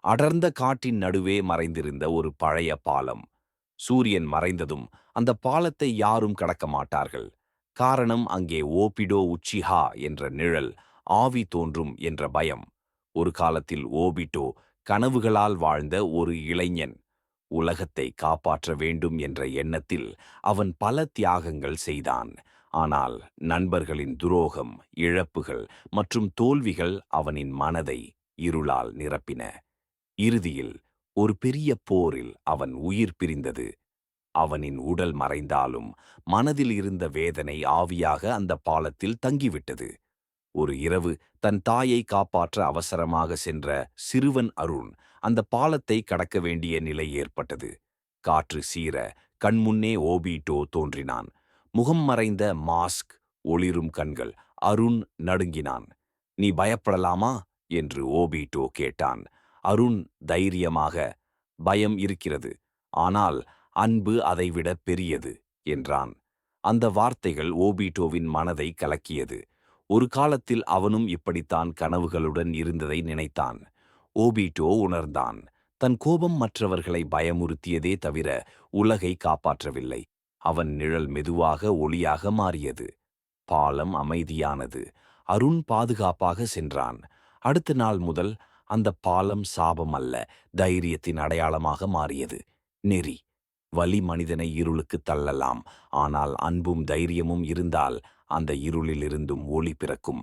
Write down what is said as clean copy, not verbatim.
அடர்ந்த காட்டின் நடுவே மறைந்திருந்த ஒரு பழைய பாலம். சூரியன் மறைந்ததும் அந்த பாலத்தை யாரும் கடக்க மாட்டார்கள். காரணம், அங்கே ஓபிடோ உச்சிஹா என்ற நிழல், ஆவி தோன்றும் என்ற பயம். ஒரு காலத்தில் ஓபிட்டோ கனவுகளால் வாழ்ந்த ஒரு இளைஞன். உலகத்தை காப்பாற்ற வேண்டும் என்ற எண்ணத்தில் அவன் பல தியாகங்கள் செய்தான். ஆனால் நண்பர்களின் துரோகம், இழப்புகள் மற்றும் தோல்விகள் அவனின் மனதை இருளால் நிரப்பின. இறுதியில் ஒரு பெரிய போரில் அவன் உயிர் பிரிந்தது. அவனின் உடல் மறைந்தாலும் மனதில் இருந்த வேதனை ஆவியாக அந்த பாலத்தில் தங்கிவிட்டது. ஒரு இரவு தன் தாயை காப்பாற்ற அவசரமாக சென்ற சிறுவன் அருண் அந்த பாலத்தை கடக்க வேண்டிய நிலை ஏற்பட்டது. காற்று சீற கண்முன்னே ஓபிட்டோ தோன்றினான். முகம் மறைந்த மாஸ்க், ஒளிரும் கண்கள். அருண் நடுங்கினான். "நீ பயப்படலாமா?" என்று ஓபிட்டோ கேட்டான். அருண் தைரியமாக, "பயம் இருக்கிறது, ஆனால் அன்பு அதைவிட பெரியது" என்றான். அந்த வார்த்தைகள் ஓபிட்டோவின் மனதை கலக்கியது. ஒரு காலத்தில் அவனும் இப்படித்தான் கனவுகளுடன் இருந்ததை நினைத்தான். ஓபிட்டோ உணர்ந்தான், தன் கோபம் மற்றவர்களை பயமுறுத்தியதே தவிர உலகை காப்பாற்றவில்லை. அவன் நிழல் மெதுவாக ஒளியாக மாறியது. பாலம் அமைதியானது. அருண் பாதுகாப்பாக சென்றான். அடுத்த நாள் முதல் அந்த பாலம் சாபம் அல்ல, தைரியத்தின் அடையாளமாக மாறியது. நெறி. வலி மனிதனை இருளுக்கு தள்ளலாம், ஆனால் அன்பும் தைரியமும் இருந்தால் அந்த இருளிலிருந்தும் ஒளி பிறக்கும்.